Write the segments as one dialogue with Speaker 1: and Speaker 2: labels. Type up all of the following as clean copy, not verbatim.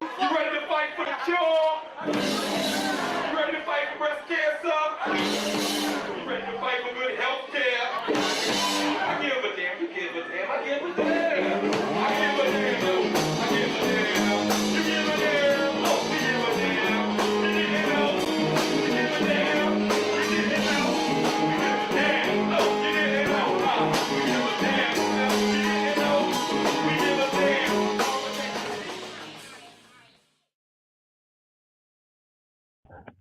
Speaker 1: You ready to fight for the cure? You ready to fight for breast cancer? You ready to fight for good health care? I give a damn, you give a damn, I give a damn. I give a damn, no, I give a damn. You give a damn, oh, we give a damn. You didn't know, you give a damn. You didn't know, we give a damn. No, you didn't know, we give a damn. You didn't know, we give a damn.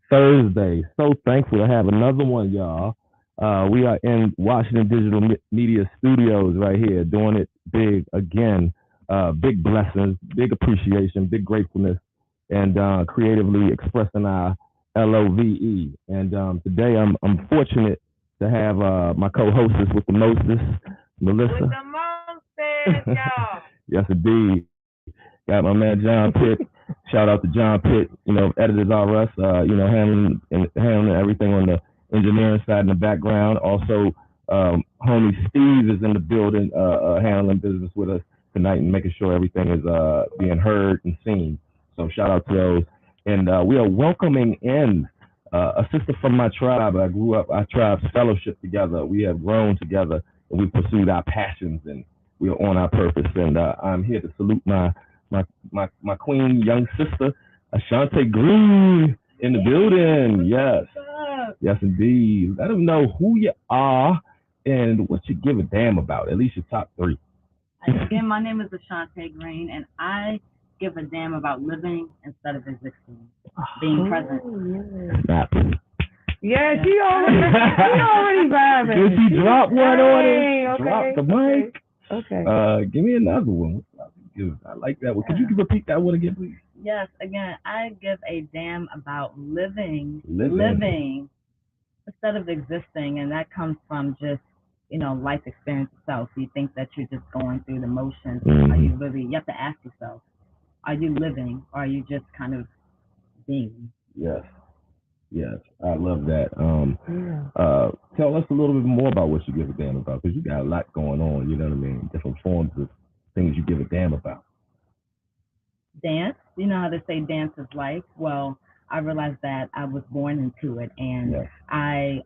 Speaker 2: Thursday. So thankful to have another one, y'all. We are in Washington Digital Media Studios right here, doing it big again. Big blessings, big appreciation, big gratefulness, and creatively expressing our LOVE. And today I'm fortunate to have my co-hostess with the mostest, Melissa.
Speaker 3: With the mostest, y'all.
Speaker 2: Yes, indeed. Got my man John Pitt. Shout out to John Pitt, editors are us, handling everything on the engineering side in the background. Also, homie Steve is in the building, handling business with us tonight and making sure everything is being heard and seen. So shout out to those. And we are welcoming in a sister from my tribe. I grew up, our tribes fellowship together. We have grown together and we pursued our passions and we are on our purpose. And I'm here to salute my queen, young sister, Ashante Green in the building. Yes. Yes, indeed. Let them know who you are and what you give a damn about, at least your top three.
Speaker 3: Again, my name is Ashante Green, and I give a damn about living instead of existing, being present.
Speaker 2: Snap.
Speaker 4: Yeah, she already vibing.
Speaker 2: Did she drop one on it?
Speaker 4: Okay,
Speaker 2: Drop the mic.
Speaker 4: Okay.
Speaker 2: Give me another one. I like that one. Could you repeat that one again, please?
Speaker 3: Yes, again, I give a damn about living instead of existing, and that comes from just, life experience itself. You think that you're just going through the motions.
Speaker 2: Mm-hmm.
Speaker 3: Are you really, you have to ask yourself, are you living, or are you just kind of being?
Speaker 2: Yes, I love that. Tell us a little bit more about what you give a damn about, because you got a lot going on, you know what I mean? Different forms of things you give a damn about.
Speaker 3: Dance, you know how they say dance is life? Well, I realized that I was born into it, and
Speaker 2: Yes.
Speaker 3: I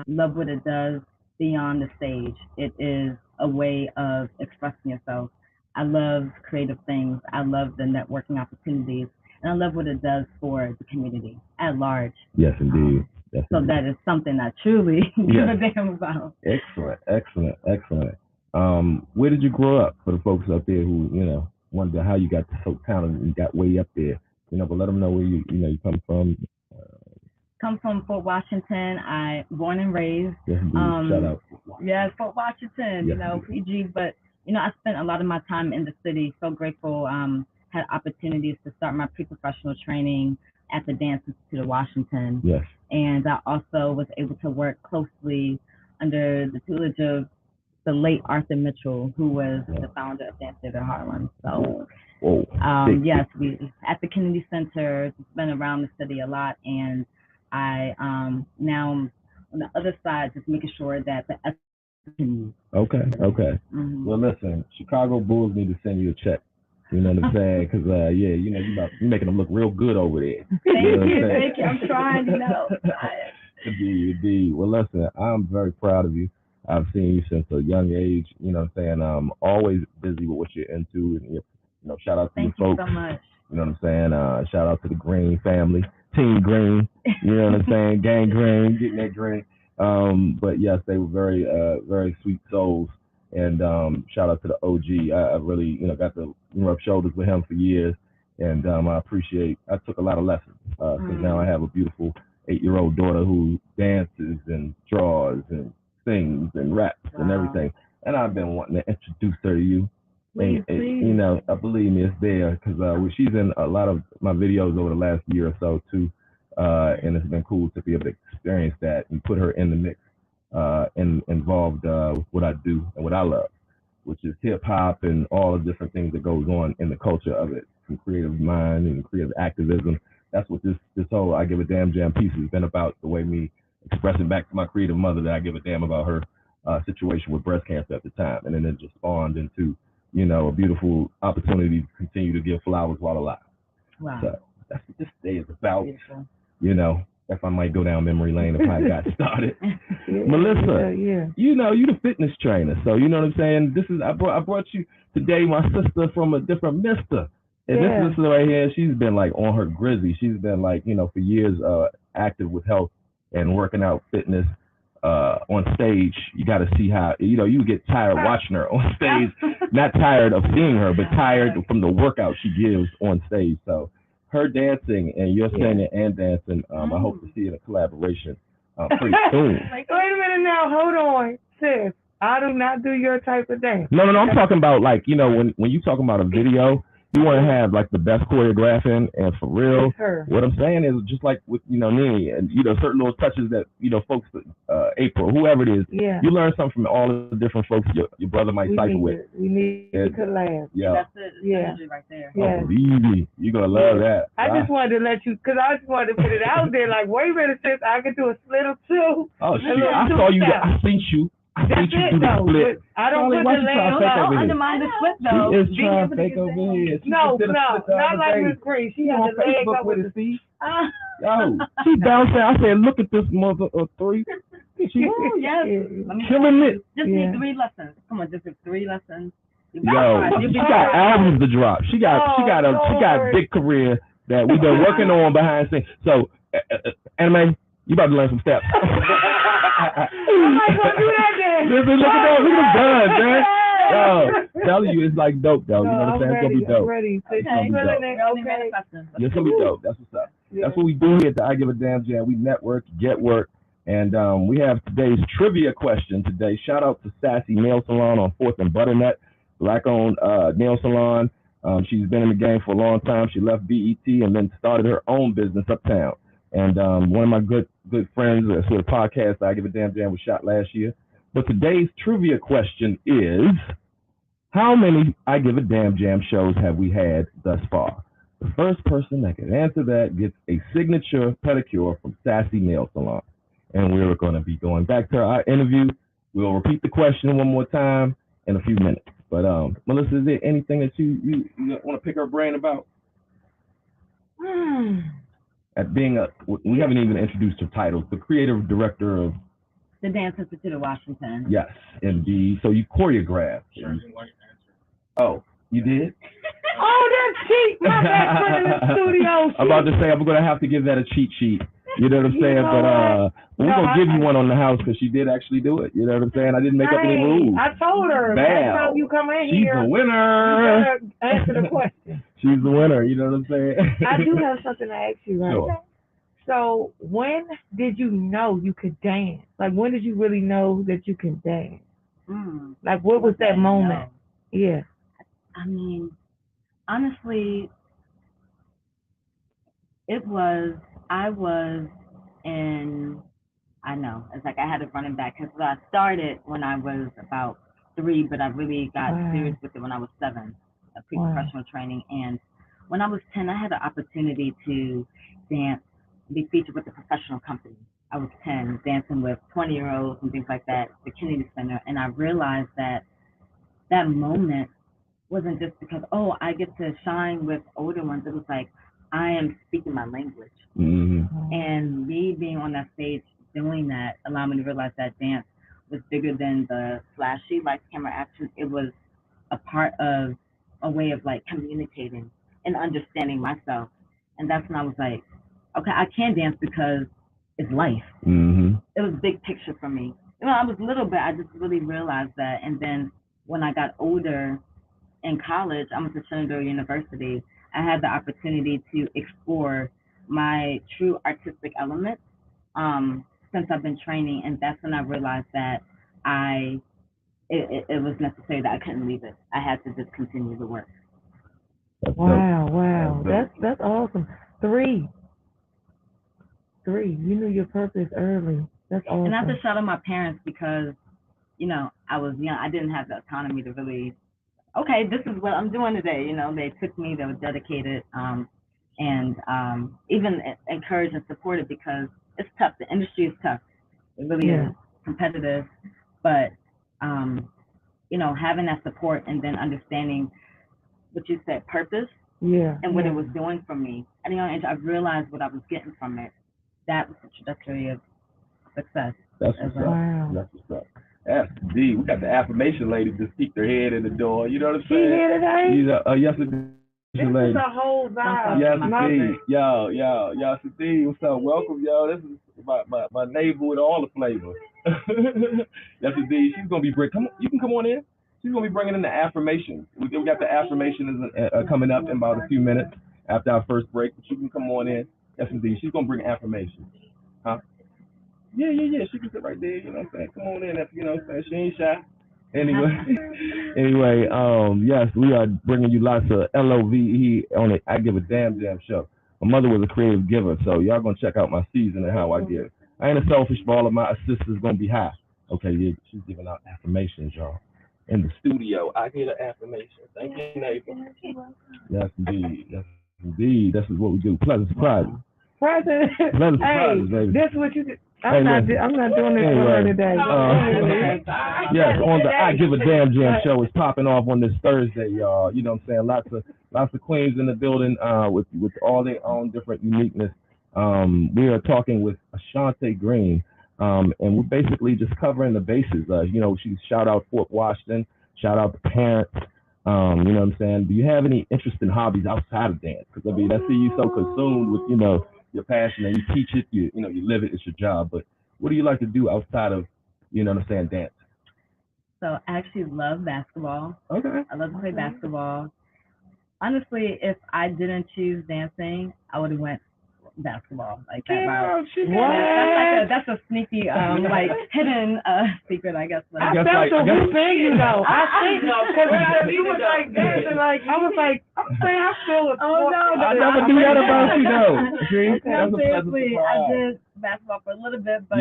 Speaker 3: love what it does beyond the stage. It is a way of expressing yourself. I love creative things. I love the networking opportunities, and I love what it does for the community at large.
Speaker 2: Yes, indeed.
Speaker 3: So that is something I truly give a damn about.
Speaker 2: Excellent. Where did you grow up, for the folks up there who, wonder how you got so talented and got way up there, but let them know where you come from.
Speaker 3: Come from Fort Washington. I born and raised.
Speaker 2: Yes, indeed. Shout out.
Speaker 3: Yes, Fort Washington,
Speaker 2: Yes,
Speaker 3: PG, but I spent a lot of my time in the city. So grateful. Had opportunities to start my pre-professional training at the Dance Institute of Washington.
Speaker 2: Yes.
Speaker 3: And I also was able to work closely under the tutelage of the late Arthur Mitchell, who was the founder of Dance Theater Harlem. So, yes, we at the Kennedy Center. It's been around the city a lot, and I now on the other side, just making sure that the continues.
Speaker 2: Okay.
Speaker 3: Mm-hmm.
Speaker 2: Well, listen, Chicago Bulls need to send you a check. You know what I'm saying? Because you're making them look real good over there.
Speaker 3: Thank you. I'm trying,
Speaker 2: Indeed. Well, listen, I'm very proud of you. I've seen you since a young age. You know what I'm saying? I'm always busy with what you're into. And, shout out to
Speaker 3: Thank
Speaker 2: your folks.
Speaker 3: Thank you so much.
Speaker 2: You know what I'm saying? Shout out to the Green family, Team Green. You know what I'm saying? Gang Green, getting that green. But yes, they were very, very sweet souls. And shout out to the OG. I really, got to rub shoulders with him for years. And I took a lot of lessons. Because now I have a beautiful 8-year-old daughter who dances and draws and sings and raps and everything. And I've been wanting to introduce her to you.
Speaker 4: Please.
Speaker 2: Believe me, it's there because she's in a lot of my videos over the last year or so too. And it's been cool to be able to experience that and put her in the mix and involved with what I do and what I love, which is hip hop and all the different things that goes on in the culture of it, from creative mind and creative activism. That's what this whole I Give a Damn Jam piece has been about, the way me expressing back to my creative mother that I give a damn about her situation with breast cancer at the time. And then it just spawned into, a beautiful opportunity to continue to give flowers while alive.
Speaker 3: Wow.
Speaker 2: So that's what this day is about.
Speaker 3: Beautiful.
Speaker 2: You know, if I might go down memory lane if I got started.
Speaker 4: Yeah,
Speaker 2: Melissa,
Speaker 4: yeah.
Speaker 2: you know, you the fitness trainer, so you know what I'm saying. This is I brought you today, my sister from a different mister, and
Speaker 4: Yeah.
Speaker 2: this sister right here, she's been like on her grizzy. She's been like, you know, for years active with health and working out fitness. On stage, you got to see how, you know, you get tired watching her on stage. Not tired of seeing her, but tired from the workout she gives on stage. So her dancing and your singing and dancing, I hope to see in a collaboration pretty soon.
Speaker 4: Wait a minute now, hold on, sis. I do not do your type of dance.
Speaker 2: No, I'm talking about, like, you know, when you talking about a video, you want to have like the best choreographing, and for real, what I'm saying is just like with, you know, Nene and, you know, certain little touches that, you know, folks, April, whoever it is, you learn something from all the different folks your brother might cycle with.
Speaker 4: We need to collab.
Speaker 2: Yeah.
Speaker 3: That's it. Yeah. Right there.
Speaker 2: Oh, believe me, you're going to love that.
Speaker 4: I just wanted to let you, because I just wanted to put it out there, like, wait a minute, sis, I could do a split or two.
Speaker 2: Oh, shit, I saw you, I seen you. I think you do the split.
Speaker 4: I don't put the leg.
Speaker 3: Don't undermine the split though.
Speaker 2: She is trying to fake over here.
Speaker 4: No, not like Miss Green. She has the leg up with the feet.
Speaker 2: Yo, she bounced out. I said, look at this mother of three. She killing it.
Speaker 3: Just need 3 lessons. Come on, just 3 lessons.
Speaker 2: Yo, she got albums to drop. She got a big career that we've been working on behind the scenes. So, Anime, you about to learn some steps.
Speaker 4: I'm not gonna do that then.
Speaker 2: Listen, look at that. Look at the guns, man. Yo, telling you, it's like dope, though. You know what I'm saying? It's gonna be dope.
Speaker 4: I'm ready.
Speaker 2: It's gonna be dope. It's gonna be dope. That's what's up.
Speaker 4: Yeah.
Speaker 2: That's what we do here at the I Give a Damn Jam. We network, get work, and we have today's trivia question today. Shout out to Sassy Nail Salon on 4th and Butternut, black-owned nail salon. She's been in the game for a long time. She left BET and then started her own business uptown. And one of my good friends, so the podcast I Give a Damn Jam was shot last year. But today's trivia question is, how many I Give a Damn Jam shows have we had thus far? The first person that can answer that gets a signature pedicure from Sassy Nail Salon. And we're going to be going back to our interview. We'll repeat the question one more time in a few minutes. But Melissa, is there anything that you want to pick her brain about? At being we haven't even introduced her titles, the creative director of
Speaker 3: the Dance Institute of Washington.
Speaker 2: Yes, indeed. So you choreographed. Oh, you did?
Speaker 4: Oh, that's cheap. My best friend in the studio.
Speaker 2: I'm about to say, I'm going to have to give that a cheat sheet. You know what I'm saying? But we're going to give you one on the house because she did actually do it. You know what I'm saying? I didn't make up any rules.
Speaker 4: I told her.
Speaker 2: Bam.
Speaker 4: Next time you come in
Speaker 2: She's
Speaker 4: here,
Speaker 2: the winner.
Speaker 4: you gotta answer the question.
Speaker 2: She's the winner. You know what I'm saying?
Speaker 4: I do have something to ask you, right?
Speaker 2: Sure.
Speaker 4: So when did you know you could dance? Like, when did you really know that you can dance? Like, what was that moment? Yeah.
Speaker 3: I mean, honestly, I was in, I know, it's like I had it running back because I started when I was about 3, but I really got serious with it when I was 7, a pre-professional training. And when I was 10, I had the opportunity to dance, be featured with a professional company. I was 10, dancing with 20-year-olds and things like that, the Kennedy Center. And I realized that that moment wasn't just because, oh, I get to shine with older ones. It was like, I am speaking my language.
Speaker 2: Mm-hmm.
Speaker 3: And me being on that stage doing that allowed me to realize that dance was bigger than the flashy lights, camera, action. It was a part of a way of like communicating and understanding myself. And that's when I was like, okay, I can dance because it's life.
Speaker 2: Mm-hmm.
Speaker 3: It was big picture for me. You know, I was little, but I just really realized that. And then when I got older in college, I went to Shenandoah University. I had the opportunity to explore my true artistic elements since I've been training, and that's when I realized that it was necessary that I couldn't leave it. I had to just continue the work.
Speaker 4: Wow. That's awesome. 3. You knew your purpose early. That's awesome.
Speaker 3: And I have to shout out my parents because, you know, I was young. I didn't have the autonomy to really, okay, this is what I'm doing today. You know, they took me, they were dedicated, and even encouraged and supported because it's tough. The industry is tough. It really is competitive. But, you know, having that support and then understanding what you said, purpose,
Speaker 4: Yeah.
Speaker 3: and what it was doing for me. And I realized what I was getting from it. That was the trajectory of success.
Speaker 2: That's
Speaker 3: as
Speaker 2: what's
Speaker 3: well.
Speaker 2: up.
Speaker 4: Wow.
Speaker 2: That's what's up. That's D. We got the affirmation lady just peeked her head in the door. You know what I'm
Speaker 4: She
Speaker 2: saying?
Speaker 4: here today?
Speaker 2: She's yes, it
Speaker 4: This
Speaker 2: is, lady.
Speaker 4: is a whole vibe.
Speaker 2: Yes,
Speaker 4: My-
Speaker 2: indeed. Yo, indeed. What's up? Welcome, yo. This is my neighbor with all the flavor. Yes, indeed. She's gonna be bring. Come on, you can come on in. She's gonna be bringing in the affirmations. We got the affirmations coming up in about a few minutes after our first break. But you can come on in. Yes, indeed. She's gonna bring affirmations. Huh? Yeah. She can sit right there. You know what I'm saying? Come on in. You know what I'm saying? She ain't shy. Anyway, yes, we are bringing you lots of LOVE on the I Give a Damn show. My mother was a creative giver, so y'all gonna check out my season and how I give. I ain't a selfish ball of my assistants gonna be high. Okay, yeah, she's giving out affirmations, y'all. In the studio, I get an affirmation. Thank you, neighbor. Yes, indeed. This is what we do. Pleasant surprises.
Speaker 4: President.
Speaker 2: Pleasant
Speaker 4: Hey,
Speaker 2: surprises, baby.
Speaker 4: this what you do.
Speaker 2: Hey,
Speaker 4: I'm not doing this for her
Speaker 2: Anyway,
Speaker 4: today.
Speaker 2: Yes, on the I Give a Damn show is popping off on this Thursday, y'all. You know what I'm saying? Lots of queens in the building with all their own different uniqueness. We are talking with Ashante Green, and we're basically just covering the bases. She shout out Fort Washington, shout out the parents. You know what I'm saying? Do you have any interest in hobbies outside of dance? Because I see you so consumed with your passion and you teach it, you live it, it's your job. But what do you like to do outside of, dance?
Speaker 3: So I actually love basketball.
Speaker 2: Okay.
Speaker 3: I love to play basketball. Honestly, if I didn't choose dancing, I would have went basketball like that route. That's a sneaky hidden secret, I guess.
Speaker 4: I felt the whole thing, though. I think because you was like dancing, I was like, I'm saying I feel it.
Speaker 3: Oh no,
Speaker 2: I never knew that about you, though. See?
Speaker 3: No, seriously, I did basketball for a little bit, but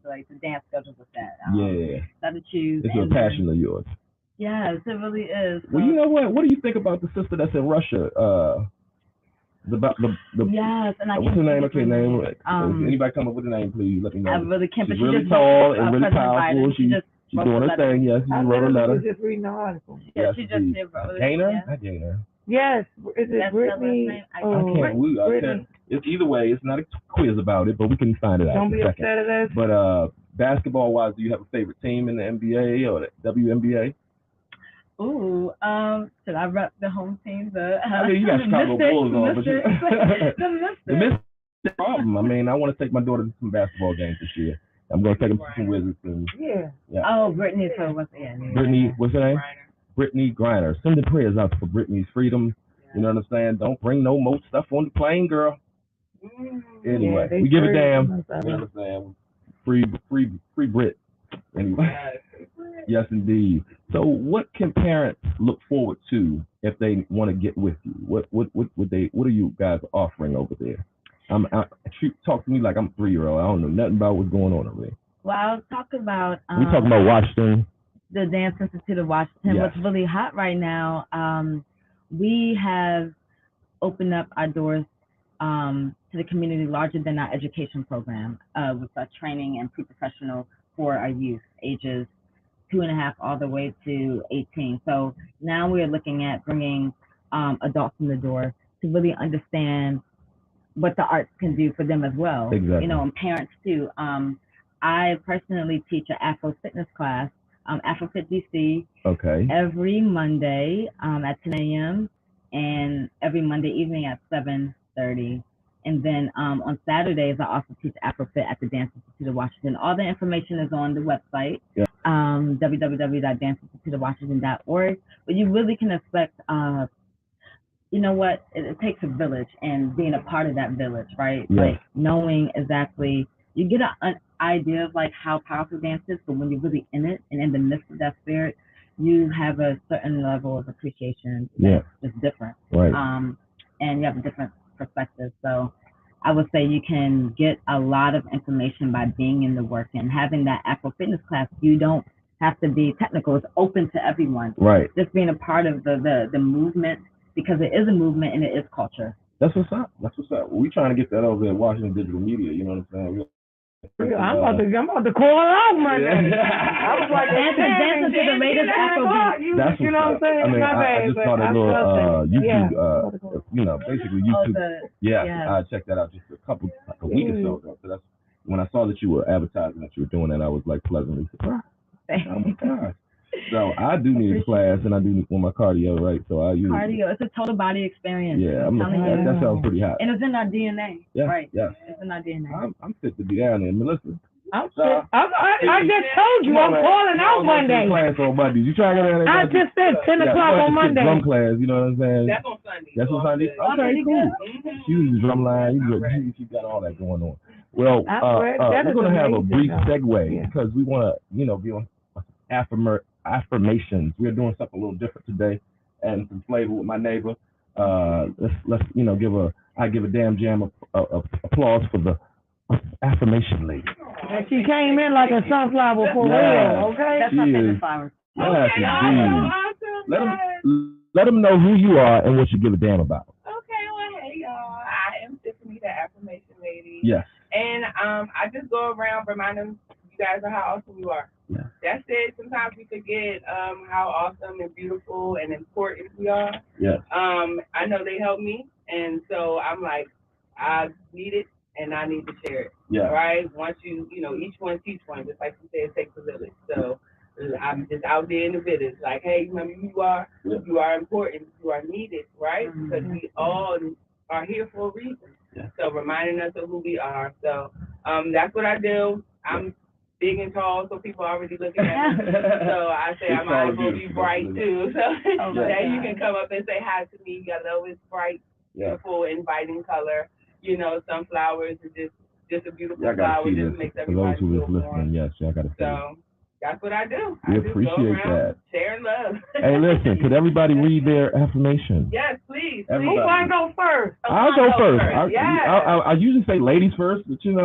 Speaker 3: like the dance goes with that. Got to choose.
Speaker 2: It's a passion of yours.
Speaker 3: Yes, it really is.
Speaker 2: Well, you know what? What do you think about the sister that's in Russia?
Speaker 3: Yes, and I
Speaker 2: what's her name? Okay, name. Anybody come up with a name, please? Let me know.
Speaker 3: I really can't.
Speaker 2: She's
Speaker 3: but
Speaker 2: really
Speaker 3: just
Speaker 2: tall
Speaker 3: wrote,
Speaker 2: and really powerful. She's doing her thing. Yes, she wrote a letter.
Speaker 4: Just reading the article.
Speaker 3: Yeah, she just wrote it.
Speaker 2: Gaynor? Not Gaynor.
Speaker 4: Yes, is it Brittany?
Speaker 2: I can't. It's either way. It's not a quiz about it, but we can find it out.
Speaker 4: Don't be upset at us.
Speaker 2: But basketball-wise, do you have a favorite team in the NBA or the WNBA?
Speaker 3: Ooh, should I rep the home team?
Speaker 2: You got Chicago Bulls on, but the Mystics problem. I want to take my daughter to some basketball games this year. I'm going to take them to some Wizards. Yeah.
Speaker 3: Oh, Brittany. So what's the name?
Speaker 2: Brittany, what's her name? Brittany Griner. Send the prayers out for Brittany's freedom. You know what I'm saying? Don't bring no more stuff on the plane, girl. Anyway, we give a damn. You know what I'm saying? Free Brit. Anyway. Yes, indeed. So, what can parents look forward to if they want to get with you? What are you guys offering over there? Talk to me like I'm a 3-year-old. I don't know nothing about what's going on over there.
Speaker 3: Well, I'll talk about.
Speaker 2: We talking about Washington.
Speaker 3: The Dance Institute of Washington.
Speaker 2: Yes.
Speaker 3: What's really hot right now? We have opened up our doors to the community larger than our education program with our training and pre-professional for our youth ages 2.5 all the way to 18. So now we're looking at bringing adults in the door to really understand what the arts can do for them as well.
Speaker 2: Exactly.
Speaker 3: And parents too. I personally teach an Afro fitness class, AfroFit DC,
Speaker 2: okay,
Speaker 3: every Monday at 10 a.m. and every Monday evening at 7:30. And then on Saturdays, I also teach AfroFit at the Dance Institute of Washington. All the information is on the website, www.danceinstituteofwashington.org. But you really can expect, it takes a village, and being a part of that village, right?
Speaker 2: Yes.
Speaker 3: Like knowing exactly, you get an idea of like how powerful dance is, but when you're really in it and in the midst of that spirit, you have a certain level of appreciation that's just different.
Speaker 2: Right.
Speaker 3: And you have a different perspective. So I would say you can get a lot of information by being in the work and having that Afro fitness class. You don't have to be technical. It's open to everyone.
Speaker 2: Right.
Speaker 3: Just being a part of the movement, because it is a movement and it is culture.
Speaker 2: That's what's up. We're trying to get that over at Washington Digital Media. You know what I'm saying?
Speaker 4: I'm about to call out Monday. I was like,
Speaker 3: dancing to the latest Afrobeat.
Speaker 2: That's
Speaker 4: you know what I'm saying?
Speaker 2: I mean, I just saw that little YouTube, basically YouTube. I checked that out just like a week or so ago. So that's when I saw that you were advertising that you were doing that, I was like pleasantly surprised. Oh my gosh. So I do need a class, and I do need my cardio, right? So I use
Speaker 3: cardio. It's a total body experience.
Speaker 2: Yeah, that sounds pretty hot.
Speaker 3: And it's in our DNA.
Speaker 2: Yeah,
Speaker 3: right.
Speaker 2: Yeah.
Speaker 3: It's in our DNA.
Speaker 2: I'm fit to be down there, Melissa.
Speaker 4: I just told you I'm calling out Monday.
Speaker 2: Class on Monday. You trying to get out there?
Speaker 4: I just said 10 o'clock on Monday.
Speaker 2: Drum class, you know what I'm saying?
Speaker 5: That's on Sunday.
Speaker 2: That's on Sunday. Okay, cool. You use the drum line. You got all that going on. Well, we're gonna have a brief segue because we want to, be on affirmations. We're doing something a little different today, and some flavor with my neighbor. Let's give a damn jam of applause for the affirmation lady.
Speaker 4: And she came in like a sunflower for real, okay?
Speaker 3: That's my favorite flower.
Speaker 2: Yes, indeed. Let them know who you are and what you give a damn about.
Speaker 5: Okay, well, hey, y'all. I am Tiffany, the affirmation lady.
Speaker 2: Yes.
Speaker 5: And I just go around reminding you guys of how awesome you are.
Speaker 2: Yeah.
Speaker 5: That's it. Sometimes we forget how awesome and beautiful and important we are.
Speaker 2: Yeah.
Speaker 5: I know they help me, and so I'm like, I need it, and I need to share it.
Speaker 2: Yeah.
Speaker 5: Right? Once each one teach one, just like you said, it takes a village. So I'm just out there in the village, like, hey, remember who you are?
Speaker 2: Yeah.
Speaker 5: You are important. You are needed, right? Because we all are here for a reason.
Speaker 2: Yeah.
Speaker 5: So reminding us of who we are. So that's what I do. I'm big and tall, so people are already looking at me. So I say I might as well be bright too. So that you can come up and say hi to me. You gotta know it's bright, beautiful, inviting color. Sunflowers is just a beautiful flower. Just makes everybody feel warm.
Speaker 2: Yes, I gotta see.
Speaker 5: So that's what I do.
Speaker 2: We
Speaker 5: I just
Speaker 2: appreciate
Speaker 5: go around
Speaker 2: that.
Speaker 5: sharing love.
Speaker 2: Hey, listen, could everybody read their affirmation?
Speaker 5: Yes, please.
Speaker 4: Who want to go first?
Speaker 2: I'll go first.
Speaker 5: Yes.
Speaker 2: I usually say ladies first, but I can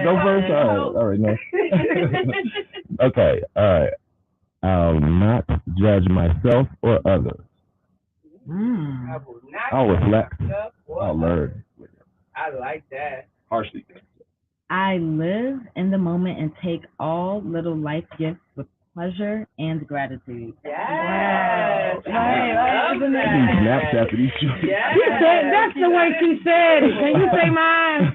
Speaker 2: go first. All right, no. Okay, all right. I'll not judge myself or others.
Speaker 5: I will not
Speaker 2: I'll reflect.
Speaker 5: I'll
Speaker 2: learn.
Speaker 5: I like that.
Speaker 2: Harshly.
Speaker 3: I live in the moment and take all little life gifts with pleasure and gratitude.
Speaker 5: Yes.
Speaker 3: Wow.
Speaker 5: Right.
Speaker 2: These snaps after these shows.
Speaker 5: Yes.
Speaker 4: She said, that's the way she said it. Can you say mine?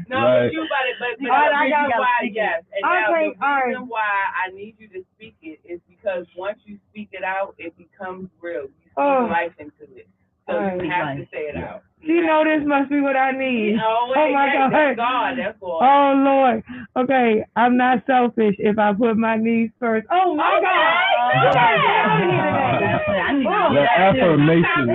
Speaker 5: No,
Speaker 2: right.
Speaker 5: but you got it. But
Speaker 3: I got
Speaker 5: why, yes. And now
Speaker 4: Okay,
Speaker 5: the reason why I need you to speak it is because once you speak it out, it becomes real. You speak life into it. So you have to say it out.
Speaker 4: She know this must be what I need.
Speaker 5: Oh
Speaker 4: my God.
Speaker 5: That's God. That's all.
Speaker 4: Oh, Lord. Okay, I'm not selfish if I put my needs first. Oh, my God.
Speaker 2: The affirmation.
Speaker 5: Do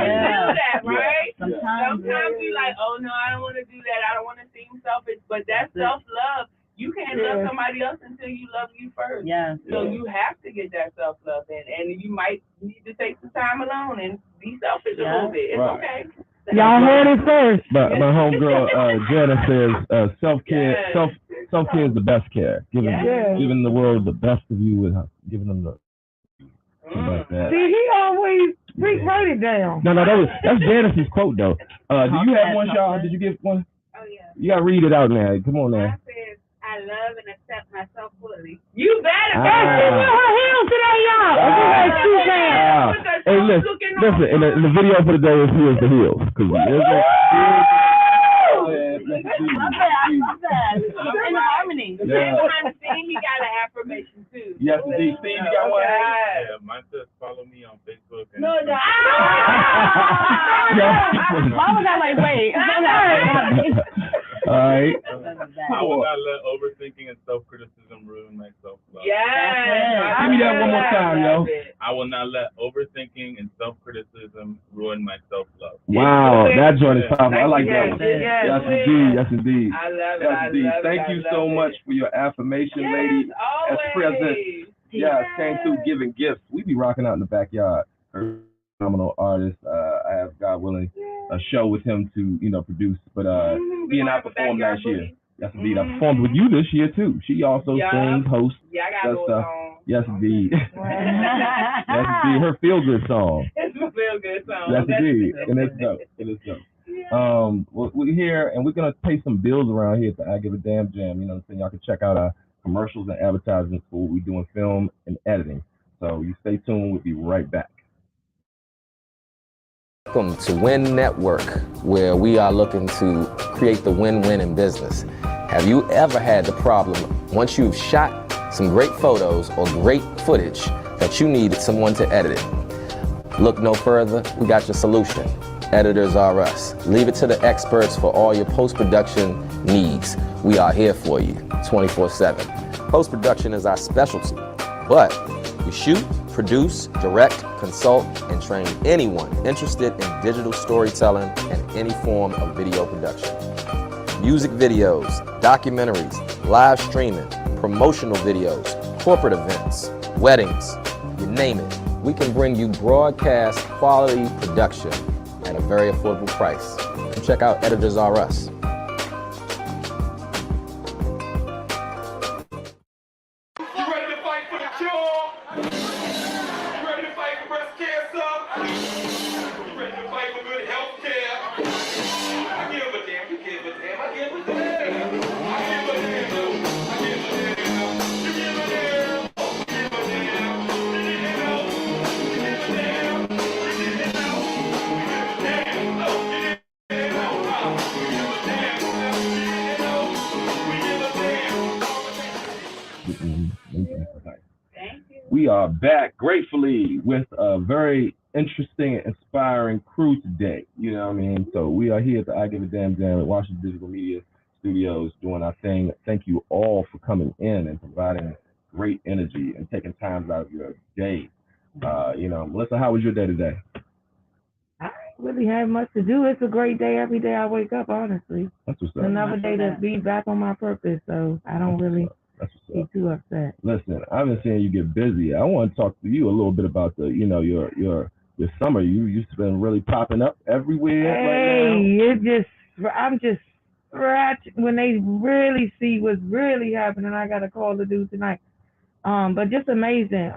Speaker 5: that, right?
Speaker 3: Sometimes
Speaker 5: we like, oh, no, I don't want to do that. I don't want to seem selfish. But that's self-love. You can't love somebody else until you love you first.
Speaker 3: Yeah.
Speaker 5: So you have to get that self-love in. And you might need to take some time alone and be selfish a little bit. It's okay.
Speaker 4: Y'all heard it first.
Speaker 2: But my homegirl Janet says self-care is the best care. Giving the world the best of you and giving them the like that.
Speaker 4: See, he always write it down.
Speaker 2: No, that's Janice's quote though. Do you have one, y'all? Did you get one?
Speaker 5: Oh yeah.
Speaker 2: You gotta read it out now. Come on now.
Speaker 5: I love and accept myself fully. You better.
Speaker 4: She's in her heels today, y'all.
Speaker 2: Hey, listen. In the video for the day is Heels to Heels.
Speaker 3: Love that. In harmony.
Speaker 5: Yeah. He got an affirmation too.
Speaker 2: Yes, indeed. Steve, you got one?
Speaker 6: Yeah, mine says follow me on Facebook. And
Speaker 3: No,
Speaker 6: Instagram.
Speaker 3: why was I like, wait?
Speaker 2: All right.
Speaker 6: I will not let overthinking and self-criticism ruin my self-love.
Speaker 5: Yes.
Speaker 2: Give me that one more time, yo.
Speaker 6: I will not let overthinking and self-criticism ruin my self-love.
Speaker 2: Wow, that joint is powerful. I like that one.
Speaker 5: Yes,
Speaker 2: Yes, indeed.
Speaker 5: I love it.
Speaker 2: Yes,
Speaker 5: I
Speaker 2: indeed.
Speaker 5: love it.
Speaker 2: Thank you so much for your affirmation, lady.
Speaker 5: Always.
Speaker 2: As present. Yeah, came through giving gifts. We be rocking out in the backyard. Phenomenal artist. I have, God willing, a show with him to, produce. But being out performed last year. Yes, indeed. I performed with you this year too. She also sings, hosts.
Speaker 5: Yeah, I got a
Speaker 2: stuff.
Speaker 5: song.
Speaker 2: Yes, indeed. Yes, indeed. Her feel good song.
Speaker 5: It's a feel good song.
Speaker 2: Yes, indeed. And it's dope.
Speaker 5: Yeah.
Speaker 2: We're here and we're gonna pay some bills around here at the I Give a Damn Jam. You know what I'm saying? Y'all can check out our commercials and advertisements for what we do in film and editing. So you stay tuned. We'll be right back.
Speaker 7: Welcome to Win Network, where we are looking to create the win-win in business. Have you ever had the problem, once you've shot some great photos or great footage, that you need someone to edit it? Look no further, we got your solution. Editors R Us. Leave it to the experts for all your post-production needs. We are here for you 24/7. Post-production is our specialty, but we shoot, produce, direct, consult, and train anyone interested in digital storytelling and any form of video production. Music videos, documentaries, live streaming, promotional videos, corporate events, weddings, you name it. We can bring you broadcast quality production at a very affordable price. Come check out Editors R Us.
Speaker 1: You ready to fight for the cure? You ready to fight for breast cancer? You ready to fight for good health care? I give a damn, you give a damn, I give a damn. I give a damn, I give a damn. You give a damn, you give a damn. You give a damn, you give a damn. You give a damn, oh, you give a damn, oh, you give a damn, we give a damn.
Speaker 5: Thank you.
Speaker 2: We are back gratefully with a very interesting and inspiring crew today. You know what I mean? So we are here at the I Give a Damn Jam at Washington Digital Media Studios doing our thing. Thank you all for coming in and providing great energy and taking time out of your day. Melissa, how was your day today?
Speaker 4: I ain't really had much to do. It's a great day every day I wake up, honestly.
Speaker 2: That's what's
Speaker 4: It's
Speaker 2: up.
Speaker 4: another day to be back on my purpose, so I don't really
Speaker 2: That's what's
Speaker 4: be
Speaker 2: up.
Speaker 4: too upset.
Speaker 2: Listen, I've been seeing you get busy. I want to talk to you a little bit about your summer. You've been really popping up everywhere right now.
Speaker 4: I'm just scratching when they really see what's really happening. I got a call to do tonight. But just amazing.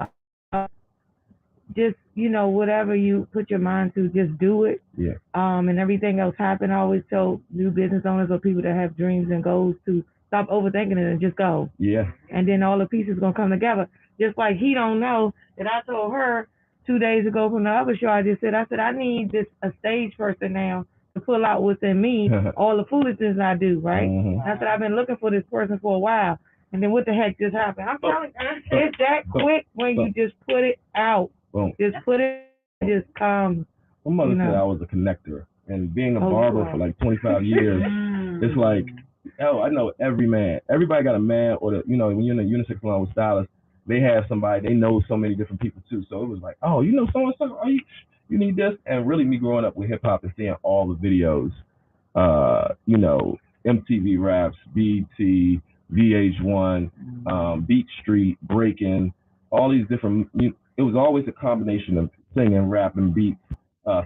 Speaker 4: Just, whatever you put your mind to, just do it.
Speaker 2: Yeah.
Speaker 4: And everything else happen. I always tell new business owners or people that have dreams and goals to stop overthinking it and just go.
Speaker 2: Yeah.
Speaker 4: And then all the pieces gonna come together. Just like he don't know that I told her 2 days ago from the other show I said, I need a stage person now to pull out within me all the foolishness I do, right?
Speaker 2: Mm-hmm.
Speaker 4: I said, I've been looking for this person for a while. And then what the heck just happened? I'm telling you, it's that quick when you just put it out.
Speaker 2: Boom.
Speaker 4: Just put it, just comes.
Speaker 2: My mother said I was a connector. And being a barber for like 25 years, it's like, I know every man. Everybody got a man, or when you're in a unisex salon with stylists, they have somebody. They know so many different people too. So it was like, oh, you know so and so. You need this. And really, me growing up with hip hop and seeing all the videos, MTV Raps, BET, VH1, Beat Street, Breaking, all these different. It was always a combination of singing, rapping, beats,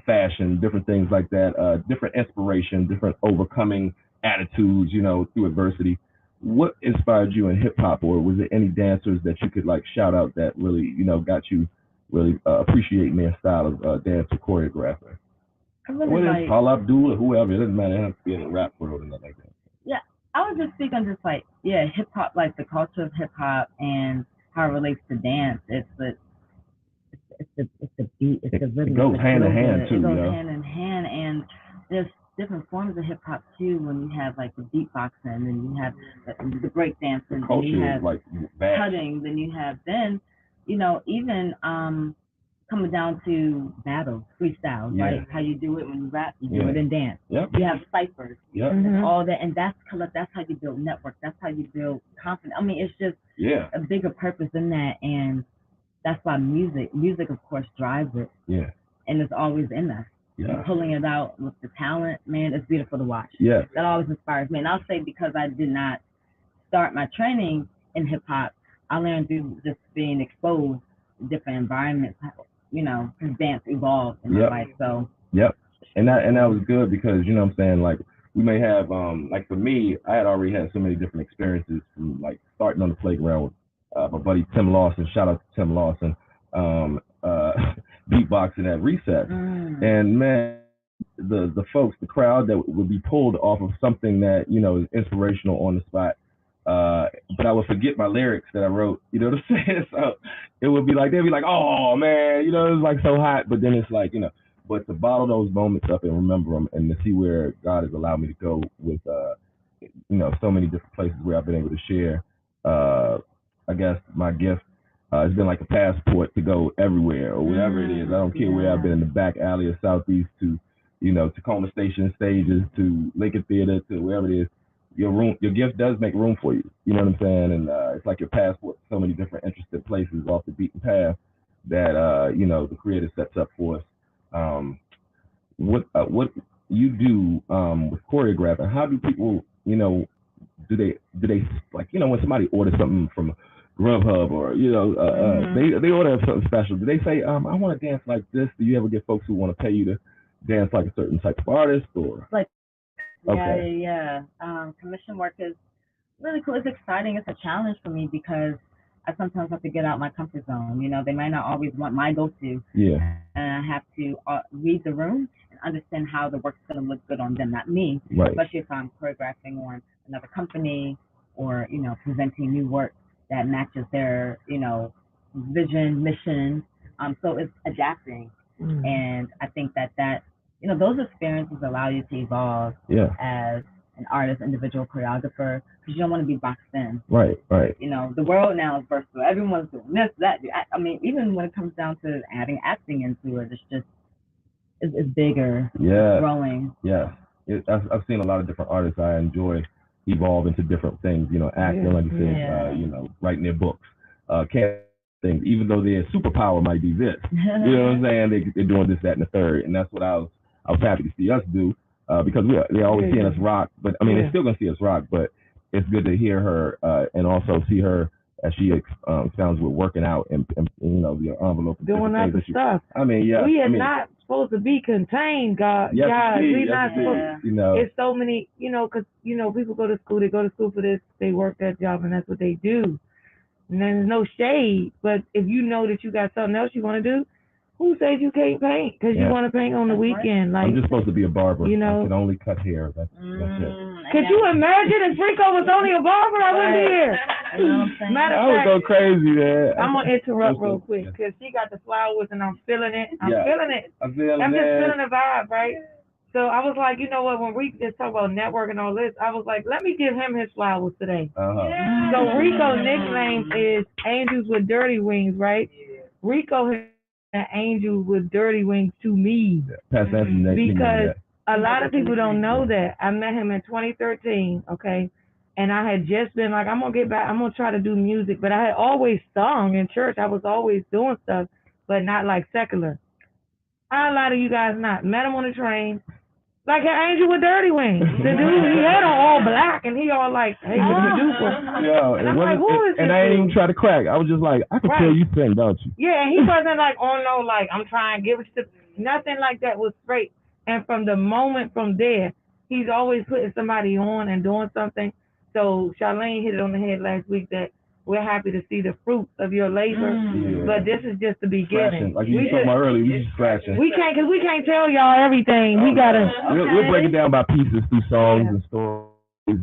Speaker 2: fashion, different things like that, different inspiration, different overcoming attitudes, through adversity. What inspired you in hip hop, or was there any dancers that you could shout out that really, got you really appreciating their style of dance or choreographer? Whether it's Paula Abdul or whoever, it doesn't matter. It has to be in the rap world or nothing like that.
Speaker 3: Yeah, I was just speaking hip hop, like the culture of hip hop and how it relates to dance. It's the beat, it's the rhythm.
Speaker 2: It goes hand in hand too.
Speaker 3: It goes hand in hand, and there's different forms of hip hop too. When you have like the beatboxing, and you have the break dancing, then you have cutting, then you have even coming down to battles, freestyle, right? How you do it when you rap, you do it in dance.
Speaker 2: Yep.
Speaker 3: You have ciphers, all that, and that's how you build network. That's how you build confidence. I mean, it's just a bigger purpose in that, and that's why music, of course, drives it. Yeah. And it's always in us. Yeah. And pulling it out with the talent, man, it's beautiful to watch. Yeah. That always inspires me. And I'll say, because I did not start my training in hip hop, I learned through just being exposed to different environments, because dance evolved in my life. So. Yep. And that was good because, we may have, for me, I had already had so many different experiences from starting on the playground with my buddy Tim Lawson. Shout out to Tim Lawson. Beatboxing at Reset. And man,
Speaker 2: the folks, the crowd that would be pulled off of something that, you know, is inspirational on the spot. But I would forget my lyrics that I wrote, you know what I'm saying? So it would be like, they'd be like, oh man, you know, it was like so hot, but then it's like, you know, but to bottle those moments up and remember them and to see where God has allowed me to go with, you know, so many different places where I've been able to share, I guess my gift. It's been like a passport to go everywhere or wherever it is. I don't care where I've been, in the back alley of Southeast to, you know, Tacoma Station stages to Lincoln Theater to wherever it is. Your gift does make room for you. You know what I'm saying? And it's like your passport to so many different interesting places off the beaten path that you know, the Creator sets up for us. What you do with choreographing? How do people, you know, do they like, you know, when somebody orders something from Grubhub or, you know, they order something special, do they say, I want to dance like this? Do you ever get folks who want to pay you to dance like a certain type of artist, or?
Speaker 3: Like,
Speaker 2: Okay.
Speaker 3: yeah. Commission work is really cool. It's exciting. It's a challenge for me because I sometimes have to get out my comfort zone. You know, they might not always want my go-to.
Speaker 2: Yeah.
Speaker 3: And I have to read the room and understand how the work's going to look good on them, not me.
Speaker 2: Right.
Speaker 3: Especially if I'm choreographing on another company or, you know, presenting new work that matches their, you know, vision, mission. So it's adapting. And I think that, you know, those experiences allow you to evolve as an artist, individual choreographer, because you don't want to be boxed in.
Speaker 2: Right.
Speaker 3: You know, the world now is versatile. Everyone's doing this, that. I mean, even when it comes down to adding acting into it, it's just, it's bigger.
Speaker 2: Yeah.
Speaker 3: It's growing.
Speaker 2: Yeah. I've seen a lot of different artists I enjoy evolve into different things, you know, acting, like you said, you know, writing their books, things, even though their superpower might be this. You know what I'm saying? They're doing this, that, and the third. And that's what I was happy to see us do, because they're always seeing us rock. But I mean, they're still going to see us rock, but it's good to hear her and also see her as she sounds with working out and you know, the envelope.
Speaker 4: Doing other stuff.
Speaker 2: I mean, yeah.
Speaker 4: We are not supposed to be contained, God.
Speaker 2: Yes,
Speaker 4: guys. We're
Speaker 2: yes,
Speaker 4: not supposed
Speaker 2: you know.
Speaker 4: It's so many, you know, because, you know, people go to school, they go to school for this, they work that job, and that's what they do. And there's no shade. But if you know that you got something else you want to do, who says you can't paint? Because you want to paint on the weekend. Like,
Speaker 2: I'm just supposed to be a barber.
Speaker 4: You know,
Speaker 2: I can only cut hair. That's it.
Speaker 4: Could you imagine if Rico was only a barber? I wouldn't be here.
Speaker 3: You know what I'm saying?
Speaker 4: Matter
Speaker 2: I
Speaker 4: of
Speaker 2: would
Speaker 4: fact,
Speaker 2: go crazy, man.
Speaker 4: I'm going to interrupt real quick because she got the flowers and I'm feeling it. I'm feeling it.
Speaker 2: I'm
Speaker 4: just feeling the vibe, right? So I was like, you know what, when we just talk about network and all this, I was like, let me give him his flowers today. So Rico's nickname is Angels with Dirty Wings, right? Rico has an angel with dirty wings to me. Because a lot of people don't know that. I met him in 2013, okay? And I had just been like, I'm going to get back, I'm going to try to do music. But I had always sung in church. I was always doing stuff, but not like secular. A lot of you guys not. Met him on the train. Like an angel with dirty wings. The dude, he had on all black, and he all like, hey, what do you do for? And I'm like, who is this?
Speaker 2: And I didn't even try to crack. I was just like, I can tell you sing, don't you?
Speaker 4: Yeah, and he wasn't like, oh no, like, I'm trying to give it to, nothing like that was straight. And from the moment from there, he's always putting somebody on and doing something. So Charlene hit it on the head last week that we're happy to see the fruits of your labor, but this is just the beginning.
Speaker 2: Like you talking about earlier, we just scratching.
Speaker 4: We can't, because we can't tell y'all everything. We gotta.
Speaker 2: We'll break it down by pieces through songs and stories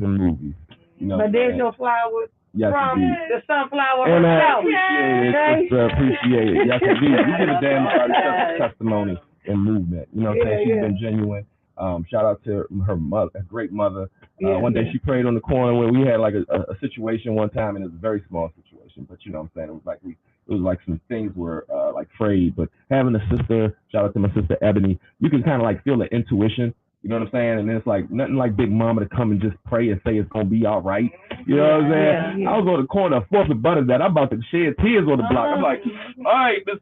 Speaker 2: and movies. You know,
Speaker 4: but there's your flowers from the sunflower
Speaker 2: and
Speaker 4: herself.
Speaker 2: Appreciate it. Yes, indeed. We get a damn testimony and movement. You know what I'm saying? She's been genuine. Shout out to her mother, a great mother. One day she prayed on the corner where we had like a situation one time, and it was a very small situation, but you know what I'm saying? It was like some things were like frayed, but having a sister, shout out to my sister Ebony, you can kind of like feel the intuition, you know what I'm saying? And it's like nothing like Big Mama to come and just pray and say it's gonna be all right. You know what I'm saying? I was on the corner of 4th and Butters that I'm about to shed tears on the block. I'm like, all right, Miss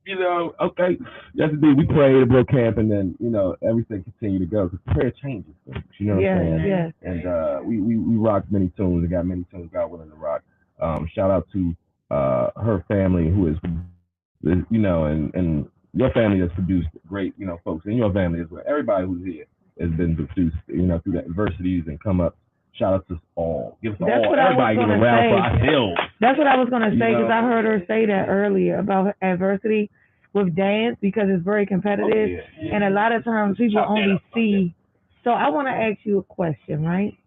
Speaker 2: you know, okay. Yes, indeed. We prayed, broke camp, and then, you know, everything continued to go. Because prayer changes things, you know what I'm saying? And we rocked many tunes and got many tunes God willing to rock. Shout out to her family, who is, you know, and your family has produced great, you know, folks in your family as well. Everybody who's here has been produced, you know, through the adversities and come up. Shout out to us all. Give us all, everybody give a round for ourselves.
Speaker 4: That's what I was going to say, because I heard her say that earlier about adversity. with dance because it's very competitive, and a lot of times people only see. So I want to ask you a question, right?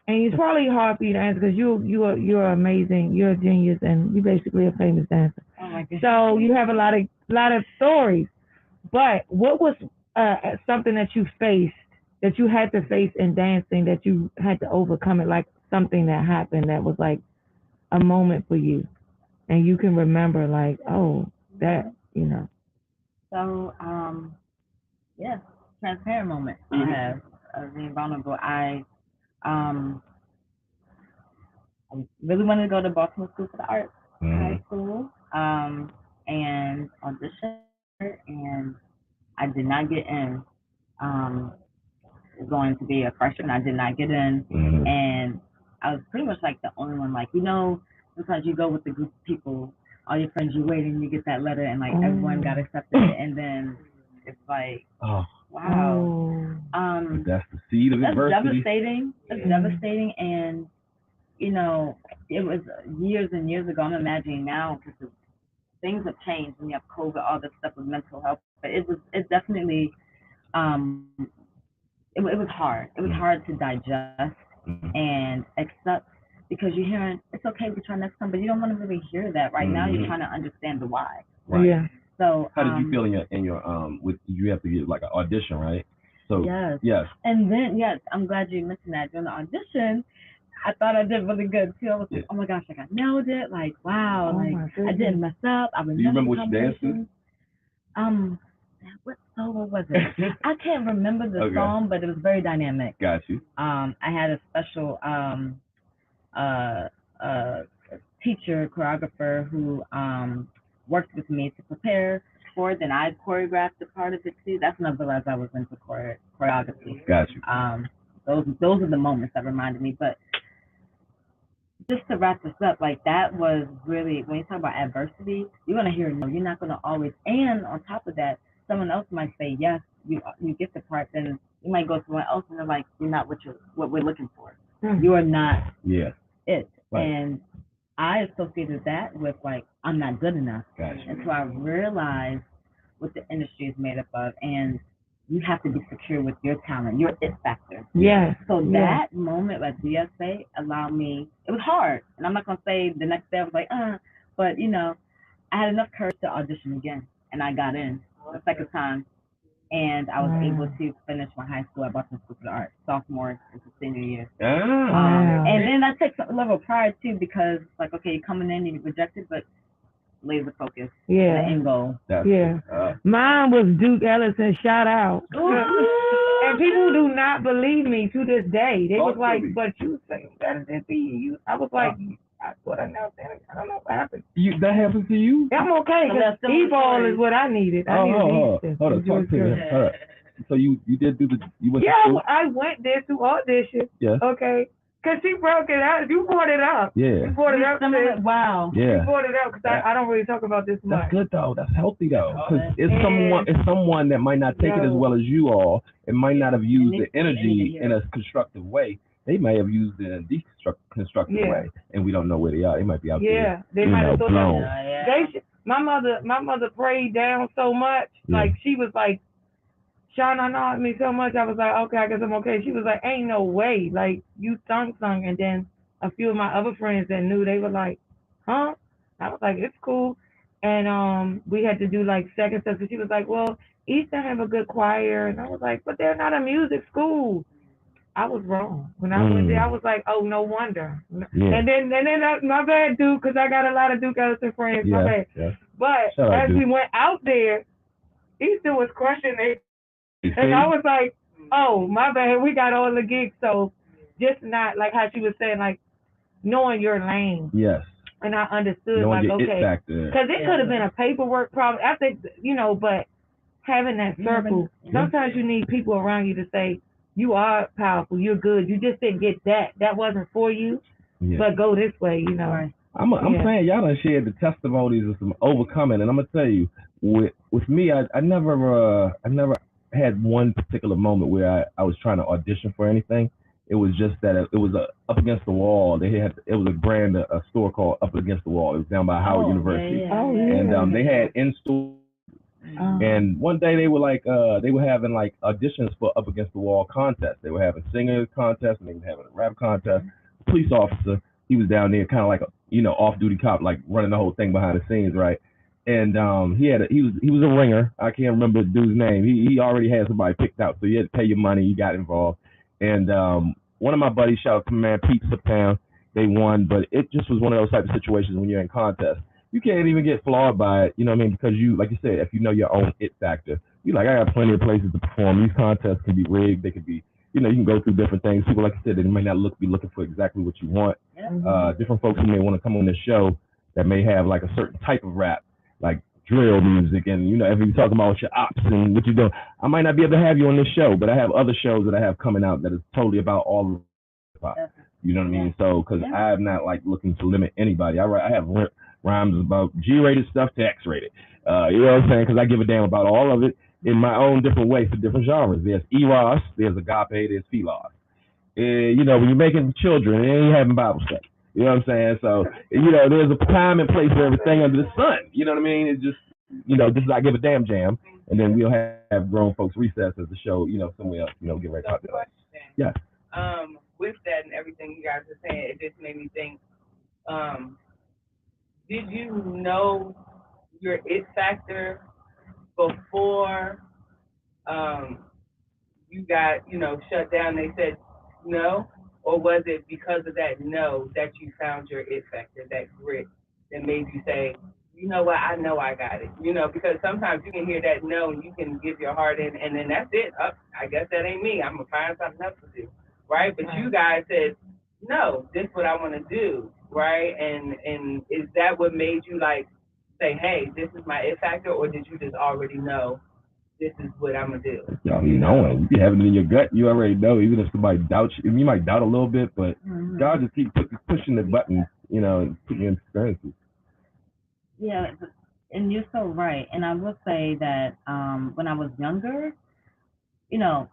Speaker 4: And it's probably hard for you to answer because you're amazing, you're a genius, and you're basically a famous dancer.
Speaker 3: Oh my goodness.
Speaker 4: So you have a lot of stories. But what was something that you faced, that you had to face in dancing, that you had to overcome it, like something that happened that was like a moment for you, and you can remember like, oh, that, you know.
Speaker 3: So, yeah, transparent moment I have being vulnerable. I really wanted to go to Baltimore School for the Arts, high school, and audition, and I did not get in. Going to be a freshman, I did not get in, and I was pretty much like the only one. Like, you know, sometimes you go with the group of people, all your friends, you wait and you get that letter, and like everyone got accepted, and then it's like, wow.
Speaker 2: That's the seed of adversity.
Speaker 3: That's devastating. It's devastating, and you know, it was years and years ago. I'm imagining now because things have changed, and you have COVID, all this stuff with mental health. But it definitely, it was hard. It was hard to digest and accept, because you're hearing it's okay to try next time, but you don't want to really hear that right now. You're trying to understand the why.
Speaker 2: Right.
Speaker 4: Yeah.
Speaker 3: So
Speaker 2: how did you feel in your with you have to get like an audition, right? So yes.
Speaker 3: And then I'm glad you mentioned that. During the audition, I thought I did really good too. I was like, oh my gosh, like I nailed it. Like wow, I didn't mess up. I remember.
Speaker 2: Do you remember what you danced to?
Speaker 3: What solo was it? I can't remember the song, but it was very dynamic.
Speaker 2: Got you.
Speaker 3: I had a special teacher, choreographer who worked with me to prepare for it. Then I choreographed a part of it too. That's when I realized I was into choreography.
Speaker 2: Got you.
Speaker 3: Those are the moments that reminded me. But just to wrap this up, like that was really, when you talk about adversity, you're gonna hear no. You're not gonna always. And on top of that, someone else might say yes, you get the part. Then you might go to someone else and they're like, you're not what we're looking for. You are not it. Right. And I associated that with like, I'm not good enough.
Speaker 2: Gotcha.
Speaker 3: And so I realized what the industry is made up of, and you have to be secure with your talent, your it factor.
Speaker 4: Yeah.
Speaker 3: So that moment at DSA allowed me, it was hard. And I'm not going to say the next day I was like, but you know, I had enough courage to audition again, and I got in the second time. And I was able to finish my high school at Baltimore School for the Arts, sophomore into senior year. And then I took some level of pride too, because it's like, okay, you're coming in and you're rejected, but laser focus. The end goal.
Speaker 4: Mine was Duke Ellison, shout out. And people do not believe me to this day. They was like, but you say better than me. I was like, I thought I know that. I don't know what happened.
Speaker 2: That happened to you?
Speaker 4: I'm okay, because E-ball is what I needed. I needed
Speaker 2: hold on, talk to me. All right. So you did do you went to school?
Speaker 4: I went there to audition.
Speaker 2: Yeah.
Speaker 4: Okay. Because she broke it out. You brought it up.
Speaker 2: Yeah.
Speaker 4: You brought it up.
Speaker 3: Wow.
Speaker 2: Yeah.
Speaker 4: You brought it up because I don't really talk about this much.
Speaker 2: That's good though. That's healthy though. Because it's someone that might not take it as well as you are. It might not have used the energy in a constructive way. They may have used it in a constructive way, and we don't know where they are. They might be out there.
Speaker 4: They might have
Speaker 2: blown.
Speaker 4: My mother prayed down so much. Like she was like, Sean, I know me so much. I was like, okay, I guess I'm okay. She was like, ain't no way. Like you sung, and then a few of my other friends that knew, they were like, huh? I was like, it's cool. And we had to do like second stuff. So she was like, well, Easton have a good choir, and I was like, but they're not a music school. I was wrong. When I went there, I was like, oh, no wonder. And then my bad, Duke, because I got a lot of Duke Ellison friends. My bad. But as we went out there, Easton was crushing it. And I was like, oh, my bad. We got all the gigs. So just not like how she was saying, like knowing your lane.
Speaker 2: Yes.
Speaker 4: And I understood,
Speaker 2: knowing
Speaker 4: like, okay. Because it could have been a paperwork problem. I think, but having that circle, sometimes you need people around you to say, you are powerful, you're good. You just didn't get that. That wasn't for you. But go this way,
Speaker 2: I'm saying y'all done shared the testimonies of some overcoming, and I'm gonna tell you, with me, I never had one particular moment where I was trying to audition for anything. It was just that it was Up Against the Wall. It was a brand, a store called Up Against the Wall. It was down by Howard University, and they had in-store. And one day they were like, they were having like auditions for Up Against the Wall contests. They were having singers contests, and they were having a rap contest. Police officer, he was down there, kind of like a off-duty cop, like running the whole thing behind the scenes, right? And he was a ringer. I can't remember the dude's name. He already had somebody picked out, so you had to pay your money. You got involved. And one of my buddies, shout out to my man Pete Saptown, they won, but it just was one of those type of situations when you're in contests. You can't even get flawed by it, you know what I mean? Because you, like you said, if you know your own it factor, you like, I got plenty of places to perform. These contests can be rigged. They could be, you can go through different things. People, like you said, they may not be looking for exactly what you want. Different folks who may want to come on this show that may have like a certain type of rap, like drill music, and if you talk about your ops and what you're doing, I might not be able to have you on this show, but I have other shows that I have coming out that is totally about all of hip-hop. You know what I mean? So, because I'm not like looking to limit anybody. I have rhymes about G-rated stuff to X-rated. You know what I'm saying? Because I give a damn about all of it in my own different way for different genres. There's Eros, there's Agape, there's Philos. When you're making children, and you having Bible study. You know what I'm saying? So, there's a time and place for everything under the sun. You know what I mean? It's just, this is I Give a Damn Jam. And then we'll have grown folks recess as the show, somewhere else, get ready to talk. Yeah.
Speaker 5: With that and everything you guys are saying, it just made me think, did you know your it factor before you got, shut down? They said no? Or was it because of that no that you found your it factor, that grit that made you say, you know what, I know I got it? Because sometimes you can hear that no and you can give your heart in, and then that's it. I guess that ain't me. I'm going to find something else to do, right? But you guys said, no, this is what I want to do, right? And is that what made you like say, hey, this is my it factor, or did you just already know this is what I'm gonna do?
Speaker 2: You know it. You have it in your gut. You already know. Even if somebody doubts you, you might doubt a little bit, but God just keeps pushing the button, and putting you in experiences.
Speaker 3: Yeah, and you're so right. And I will say that when I was younger, and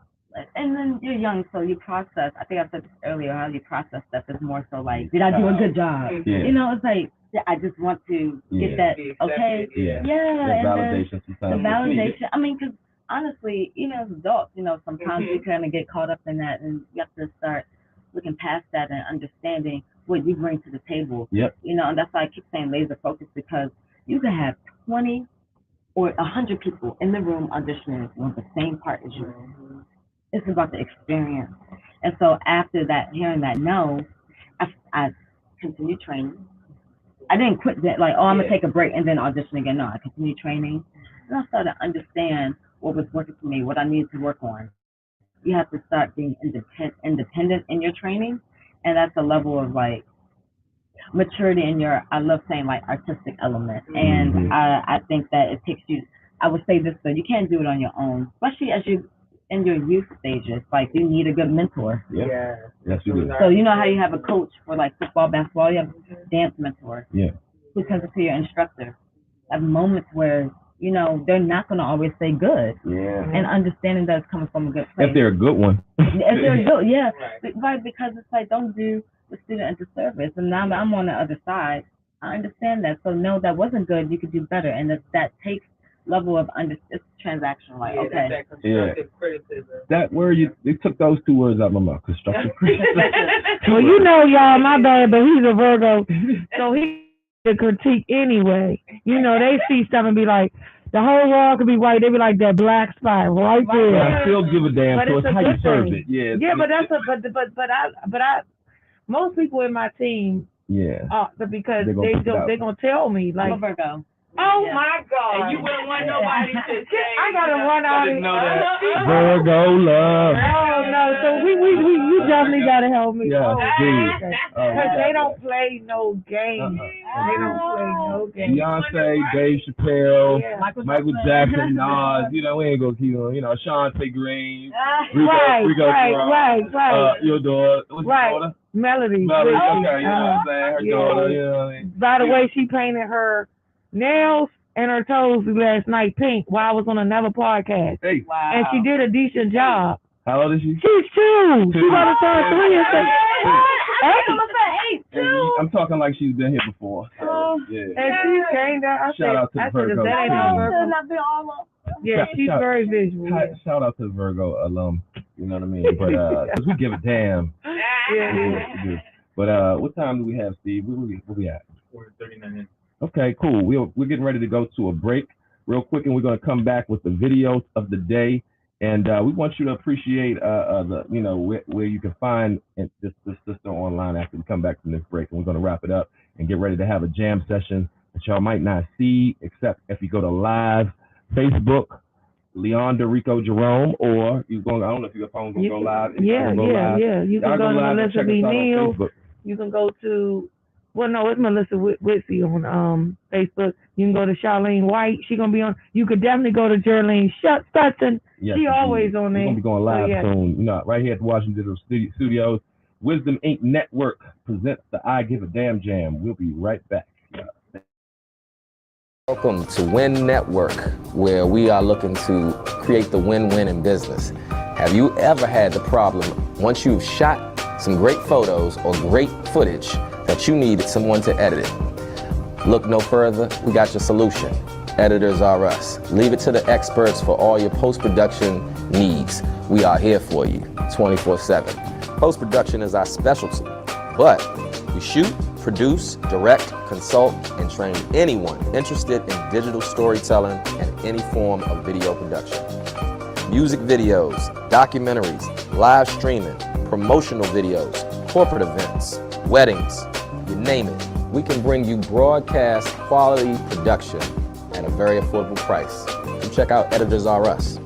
Speaker 3: then you're young, so you process. I think I said this earlier. How you process stuff is more so like, did I do a good job?
Speaker 2: Yeah.
Speaker 3: It's like I just want to get that. Okay.
Speaker 2: Yeah.
Speaker 3: And
Speaker 2: validation.
Speaker 3: the validation. I mean, because honestly, as adults, sometimes you kind of get caught up in that, and you have to start looking past that and understanding what you bring to the table.
Speaker 2: Yep.
Speaker 3: And that's why I keep saying laser focus, because you can have 20 or 100 people in the room auditioning for the same part as you. It's about the experience. And so after that, hearing that no, I continued training. I didn't quit that, like, I'm going to take a break and then audition again. No, I continued training. And I started to understand what was working for me, what I needed to work on. You have to start being independent in your training. And that's a level of, like, maturity in your, I love saying, like, artistic element. And I think that it takes you, I would say this, so you can't do it on your own, especially as you in your youth stages. Like, you need a good mentor.
Speaker 2: Yeah. Yes, you do.
Speaker 3: So how you have a coach for like football, basketball, you have a dance mentor.
Speaker 2: Yeah.
Speaker 3: Who comes to your instructor. At moments where, they're not going to always say good.
Speaker 2: Yeah.
Speaker 3: And understanding that it's coming from a good place.
Speaker 2: If they're a good one.
Speaker 3: If they're good, yeah. Right, because it's like, don't do the student a disservice. And now I'm on the other side. I understand that. So no, that wasn't good. You could do better. And that takes level of it's transactional. Like, okay.
Speaker 5: That's that constructive criticism.
Speaker 2: That word, they took those two words out of my mouth. Constructive criticism.
Speaker 4: Well, y'all, my bad, but he's a Virgo, so he the critique anyway. They see stuff and be like, the whole wall could be white. They be like, that black spot right there.
Speaker 2: I still give a damn. So it's how you serve it. Yeah.
Speaker 4: Yeah, but I most people in my team.
Speaker 2: Yeah.
Speaker 4: Because they're gonna tell me like.
Speaker 3: I'm a Virgo.
Speaker 4: Oh my God!
Speaker 5: And you wouldn't want nobody to say.
Speaker 4: I gotta run out of here.
Speaker 2: Virgo love.
Speaker 4: Oh no! So you definitely gotta help me.
Speaker 2: Yeah,
Speaker 4: because they don't play no games. They don't play no games.
Speaker 2: Beyonce, Dave Chappelle, Michael Jackson, Nas. We ain't gonna keep on. Shante Green.
Speaker 4: Right.
Speaker 2: Your daughter. What's your daughter?
Speaker 4: Melody.
Speaker 2: Okay, you know what I'm saying? Her daughter.
Speaker 4: By the way, she painted her nails and her toes last night pink while I was on another podcast.
Speaker 2: Hey.
Speaker 3: Wow.
Speaker 4: And she did a decent job.
Speaker 2: How old is she?
Speaker 4: She's 2. She about to turn 3 and say,
Speaker 2: And I'm talking like she's been here before. So, yeah.
Speaker 4: And she came down.
Speaker 2: Shout out to the Virgo
Speaker 4: that ain't
Speaker 2: team.
Speaker 4: no Virgo. Yeah, she's very visual.
Speaker 2: Shout out to the Virgo alum. You know what I mean? But because we give a damn.
Speaker 4: Yeah.
Speaker 2: But what time do we have, Steve? Where we at?
Speaker 6: 4:39 minutes.
Speaker 2: Okay, cool. We're getting ready to go to a break real quick, and we're going to come back with the videos of the day. And we want you to appreciate where you can find this sister online after we come back from this break. And we're going to wrap it up and get ready to have a jam session that y'all might not see, except if you go to live Facebook, Leon DeRico Jerome, or you going. I don't know if your phone's gonna go live.
Speaker 4: Yeah. You can go to Melissa B. Neal.
Speaker 2: Facebook.
Speaker 4: You can go to, it's Melissa Whitsey on Facebook. You can go to Charlene White. She's gonna be on. You could definitely go to Jerlene Stutson.
Speaker 2: Yes,
Speaker 4: she always on there.
Speaker 2: We're gonna be going live soon. You know, right here at the Washington Digital Studios. Wisdom Inc. Network presents the I Give a Damn Jam. We'll be right back.
Speaker 7: Welcome to Win Network, where we are looking to create the win-win in business. Have you ever had the problem, once you've shot some great photos or great footage, that you needed someone to edit it? Look no further, we got your solution. Editors are us. Leave it to the experts for all your post-production needs. We are here for you 24/7. Post-production is our specialty, but we shoot, produce, direct, consult, and train anyone interested in digital storytelling and any form of video production. Music videos, documentaries, live streaming, promotional videos, corporate events, weddings, you name it. We can bring you broadcast quality production at a very affordable price. Come check out Editors R Us.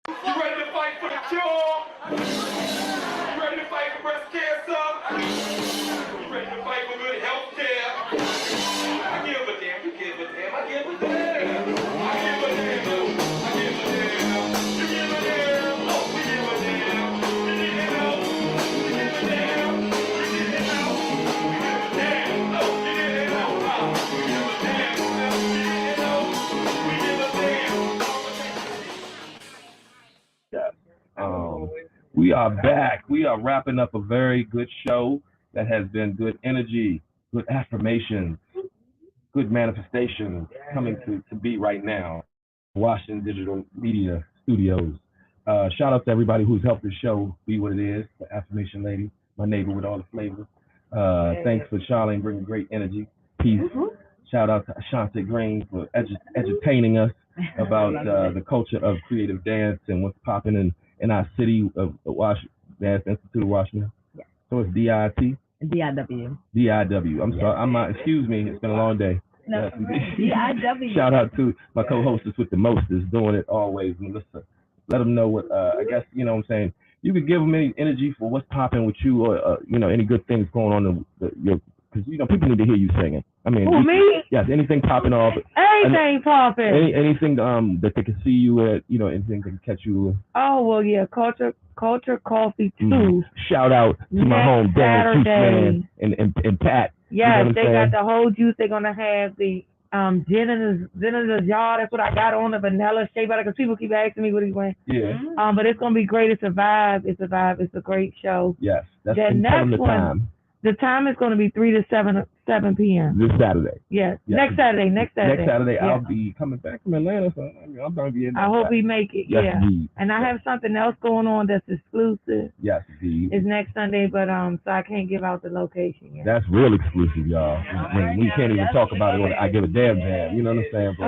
Speaker 1: You ready to fight for the cure? You ready to fight for breast cancer? You ready to fight for good health care? I give a damn, you give a damn, I give a damn. I give a damn, I give a damn. You give a damn, oh, we give a damn. You need to know, we give a damn. You need to know, we give a damn. Oh, you need to know, we give a damn. You need to know, we give a damn.
Speaker 2: We are back. We are wrapping up a very good show that has been good energy, good affirmations, good manifestations coming to be right now. Washington Digital Media Studios. Shout out to everybody who's helped the show be what it is. The Affirmation Lady, my neighbor with all the flavors. Thanks for Charlene bringing great energy, peace. Shout out to Ashante Green for edutaining us about the culture of creative dance and what's popping in our city of Washington, Dance Institute of Washington.
Speaker 3: Yes.
Speaker 2: So it's DIT?
Speaker 3: DIW.
Speaker 2: DIW. I'm sorry. I'm not, excuse me. It's been a long day.
Speaker 3: No, DIW.
Speaker 2: Shout out to my co-hostess with the mostest, doing it always, Melissa. Let them know what, I guess, you know what I'm saying. You could give them any energy for what's popping with you or, any good things going on in because, people need to hear you singing. I mean,
Speaker 4: Who, me?
Speaker 2: Yes, anything popping off.
Speaker 4: Anything popping.
Speaker 2: Anything that they can see you at, anything that can catch you.
Speaker 4: Oh, well, yeah, Culture Coffee 2.
Speaker 2: Shout out to my home, Dan
Speaker 4: Saturday.
Speaker 2: Man and Pat.
Speaker 4: Yes, they got the whole juice. They're going to have the gin in the jar. That's what I got on, the vanilla shea butter, because people keep asking me what he's wearing.
Speaker 2: Yeah.
Speaker 4: But it's going to be great. It's a vibe. It's a great show.
Speaker 2: Yes. That's
Speaker 4: the next
Speaker 2: the
Speaker 4: one,
Speaker 2: time.
Speaker 4: The time is going to be 3 to 7 p.m.
Speaker 2: This Saturday.
Speaker 4: Yes. Next Saturday.
Speaker 2: Next Saturday,
Speaker 4: yeah.
Speaker 2: I'll be coming back from Atlanta, so I'm going to be in there.
Speaker 4: I hope we make it.
Speaker 2: Yes,
Speaker 4: yeah.
Speaker 2: indeed.
Speaker 4: And I have something else going on that's exclusive.
Speaker 2: Yes, indeed.
Speaker 4: It's next Sunday, but so I can't give out the location yet.
Speaker 2: That's real exclusive, y'all. We can't even talk about it on I Give a Damn Jam. You know what I'm saying? But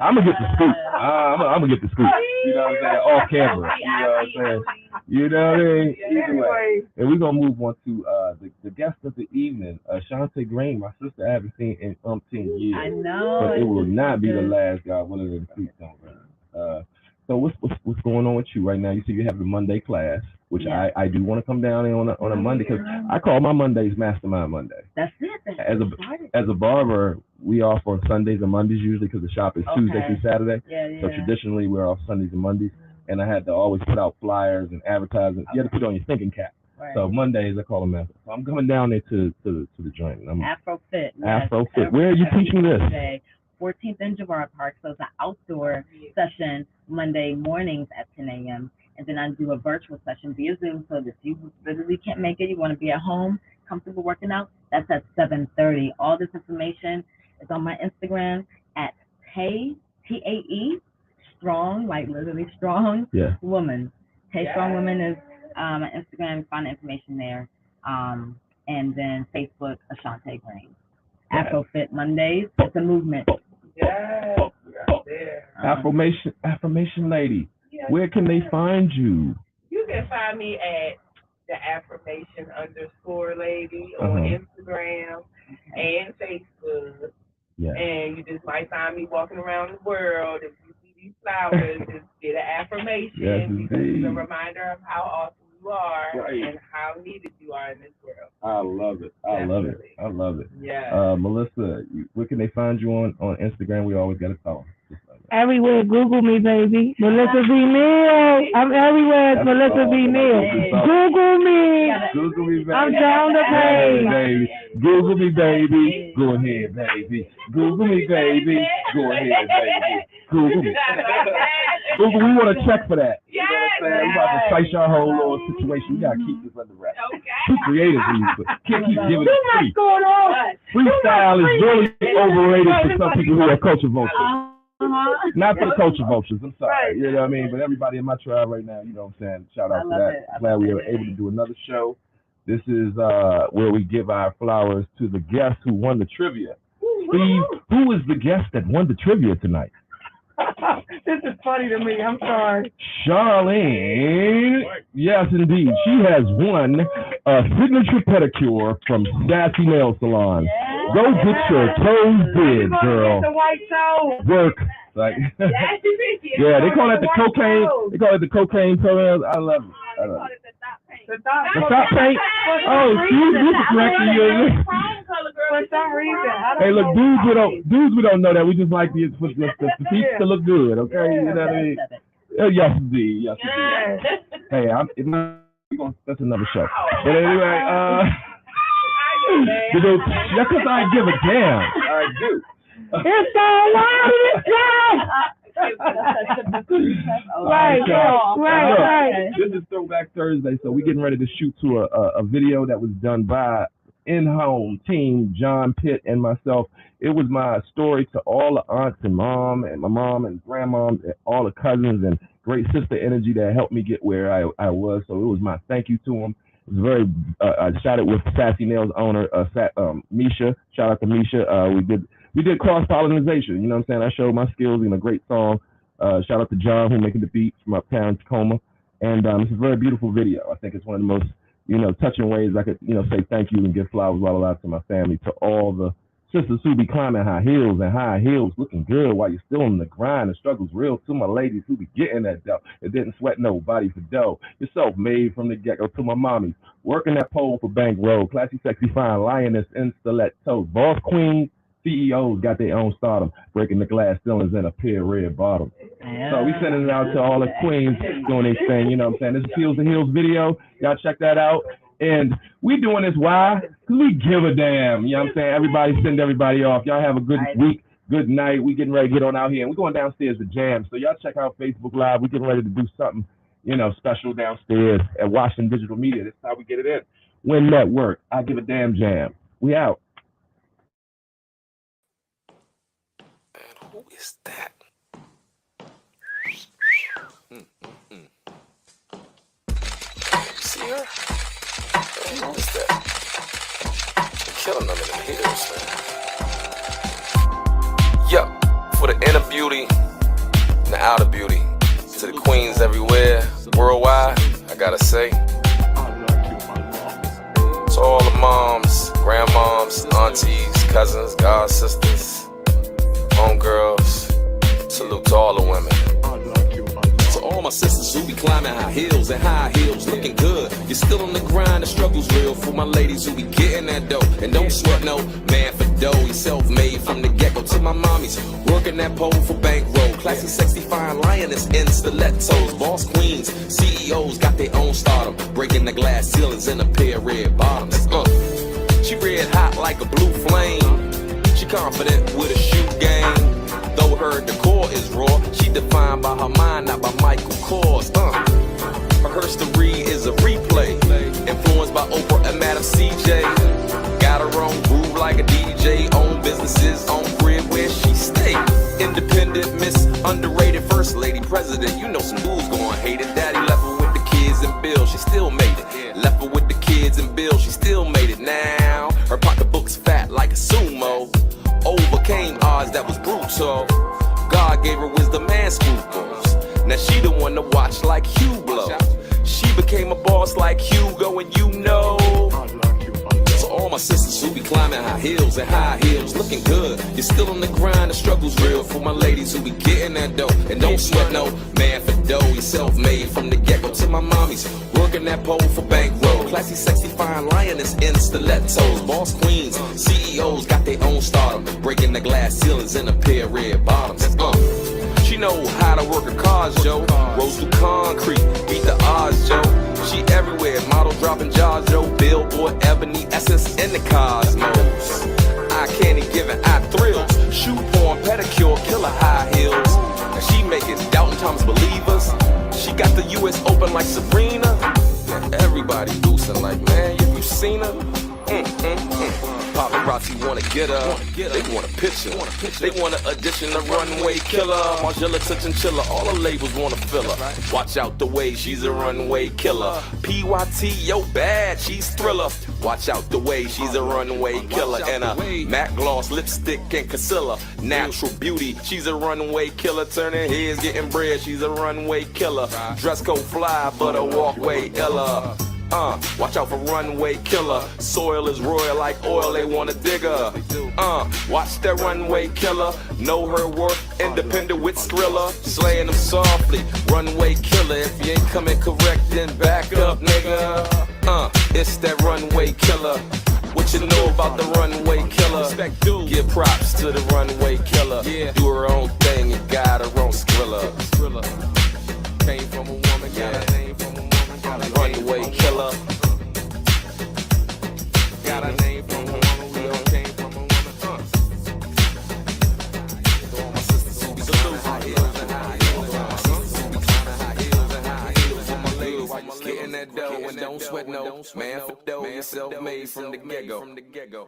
Speaker 2: I'm going to get the scoop. I'm going to get the scoop. You know what I'm saying? Off camera. You know what I'm saying? You know what I mean? Either way. And we're going to move on to the guest of the evening, Ashante Green. My sister I haven't seen in 10 years.
Speaker 3: I know.
Speaker 2: But it will not be the last, God willing, of the creek don't run. So what's going on with you right now? You see you have the Monday class, which I do want to come down in on a Monday, because I call my Mondays Mastermind Monday.
Speaker 3: That's it.
Speaker 2: As a barber, we off on Sundays and Mondays usually, because the shop is Tuesday through Saturday.
Speaker 3: Yeah.
Speaker 2: So traditionally we're off Sundays and Mondays, and I had to always put out flyers and advertisements. You had to put on your thinking cap.
Speaker 3: Right.
Speaker 2: So Mondays I call them after. So I'm coming down there to the joint.
Speaker 3: Afro Fit.
Speaker 2: Afro Fit. Where are you teaching this?
Speaker 3: 14th in Girard Park. So it's an outdoor session Monday mornings at 10 a.m. And then I do a virtual session via Zoom. So if you literally can't make it, you want to be at home, comfortable working out, that's at 7:30. All this information is on my Instagram at Tae Strong, like literally strong woman. Tae Strong Woman is my Instagram. Find the information there. And then Facebook, Ashante Green. Afrofit Mondays. It's a movement.
Speaker 5: Yes, right there.
Speaker 2: Affirmation lady. Where can they find you?
Speaker 5: You can find me at the affirmation_lady on Instagram and Facebook.
Speaker 2: Yeah.
Speaker 5: And you just might find me walking around the world. If you see these flowers, just get an affirmation because it's a reminder of how awesome you are and how needed you are in this world.
Speaker 2: I love it. I love it.
Speaker 5: Yeah.
Speaker 2: Melissa, where can they find you on Instagram? We always got to talk.
Speaker 4: Everywhere. Google me, baby. Melissa V. Neal. I'm everywhere. It's Melissa V. Neal. Google me.
Speaker 2: Google me, baby.
Speaker 4: I'm down the page.
Speaker 2: Baby. Google me, baby. Go ahead, baby. Google me, baby. Go ahead, baby. Google me. Google, we want to check for that. You know what I'm saying? We about to spice our whole little situation. We got to keep this under wraps. Too creative for you, but can't keep giving it free. Freestyle is really overrated for some people who are culture vultures. Not for the culture vultures, I'm sorry. You know what I mean? But everybody in my tribe right now, you know what I'm saying? Shout out to that. Glad we were able to do another show. This is where we give our flowers to the guest who won the trivia. Steve, who is the guest that won the trivia tonight?
Speaker 4: This is funny to me. I'm sorry.
Speaker 2: Charlene. Yes, indeed. She has won a signature pedicure from Sassy Nail Salon. Go get your toes did, girl.
Speaker 4: The white toe.
Speaker 2: Work. Like, yeah, they call it the cocaine. They call it the cocaine toenails. I love it. I love it.
Speaker 4: The
Speaker 2: top paint. Oh, excuse me for correcting you.
Speaker 4: For some reason.
Speaker 2: Hey, look, dudes, we don't know that. We just like the feet to look good, okay? You know what I mean? Yes, indeed. Yes, indeed. Hey, that's another show. But anyway, that's because I give a damn. I do.
Speaker 4: It's all right.
Speaker 2: This is Throwback Thursday, so we're getting ready to shoot to a video that was done by in-home team, John Pitt and myself. It was my story to all the aunts and mom and my mom and grandmoms and all the cousins and great sister energy that helped me get where I was. So it was my thank you to them. It was very, I shot it with Sassy Nails owner, Misha. Shout out to Misha. We did cross-pollination, you know what I'm saying? I showed my skills in a great song. Shout out to John, who's making the beats from uptown in Tacoma. And it's a very beautiful video. I think it's one of the most, touching ways I could, say thank you and give flowers all out to my family, to all the sisters who be climbing high heels looking good while you're still in the grind. The struggle's real. To my ladies who be getting that dough. It didn't sweat nobody for dough. You're self-made from the get-go. To my mommies, working that pole for bankroll. Classy, sexy, fine, lioness in stilettos. Boss queens, CEOs got their own stardom, breaking the glass ceilings in a pair of red bottoms. So we sending it out to all the queens doing their thing, you know what I'm saying? This is Heels to Heels video. Y'all check that out. And we doing this, why? Because we give a damn, you know what I'm saying? Everybody send everybody off. Y'all have a good week, good night. We getting ready to get on out here. And we're going downstairs to jam. So y'all check out Facebook Live. We're getting ready to do something, special downstairs at Washington Digital Media. This is how we get it in. Win Network. I give a damn jam. We out.
Speaker 7: Who is that? See her? Hey, who is that? They're killing them in the hills, man. Yo, for the inner beauty and the outer beauty, to the queens everywhere, worldwide, I gotta say, to all the moms, grandmoms, aunties, cousins, god sisters, homegirls, salute to all the women. To all my sisters who be climbing high heels and high heels, looking good. You're still on the grind, the struggle's real. For my ladies who be getting that dough, and don't sweat no man for dough. He's self-made from the get-go. To my mommies, working that pole for bankroll. Classy, sexy, fine, lioness in stilettos. Boss queens, CEOs got their own stardom, breaking the glass ceilings in a pair of red bottoms. She red hot like a blue flame. She confident with a shoe game. her decor is raw. She defined by her mind, not by Michael Kors. Her story is a replay, influenced by Oprah and Madam CJ. Got her own groove like a DJ, own businesses, own crib where she stay. Independent, miss, underrated, first lady, president. You know some dudes gon' hate it. Daddy left her with the kids and Bill, she still made it. Left her with the kids and Bill, she still made it. Now her pocketbook's fat like a sumo. Overcame odds that was brutal. God gave her wisdom and scruples. Now she the one to watch like Hugh Blow. She became a boss like Hugo, and you know. So all my sisters who be climbing high heels and high heels, looking good. You're still on the grind, the struggle's real. For my ladies who be getting that dough, and don't sweat no man for dough. You're self-made from the get-go. To my mommies, working that pole for bankroll. Classy, sexy, fine lioness in stilettos. Boss queens, CEOs got their own stardom, breaking the glass ceilings in a pair of red bottoms. She know how to work her cars, Joe. Rose through concrete, beat the odds, Joe. She everywhere, model dropping jars, Joe. Billboard, Ebony, Essence, in the cosmos. Eye candy giving eye thrills. Shoe porn, pedicure, killer high heels. And she making doubting Thomas believers. She got the US Open like Sabrina. Everybody boosting like, man, have you seen her? Paparazzi wanna get her, they want a picture, they want an addition to Runway Killer. Margilla touch and chiller, all the labels wanna fill her. Watch out the way, she's a runway killer. PYT, yo bad, she's Thriller. Watch out the way, she's a runway killer. And a matte gloss, lipstick and concealer. Natural beauty, she's a runway killer. Turning heads, getting bread, she's a runway killer. Dress code fly, but a walkway illa. Watch out for runway killer. Soil is royal like oil, they wanna dig her. Watch that runway killer. Know her worth, independent with Skrilla. Slaying them softly, runway killer. If you ain't coming correct, then back up, nigga. It's that runway killer. What you know about the runway killer? Give props to the runway killer. Do her own thing and got her own Skrilla. Came from a woman, got a name from a woman. Runway killer. Got a name from a woman, we all came from a woman. All my sisters who be climbing high heels and high heels. All my sisters who be climbing high heels and high heels. For my ladies, getting that dough and don't sweat no man for dough. Yourself made from the get-go.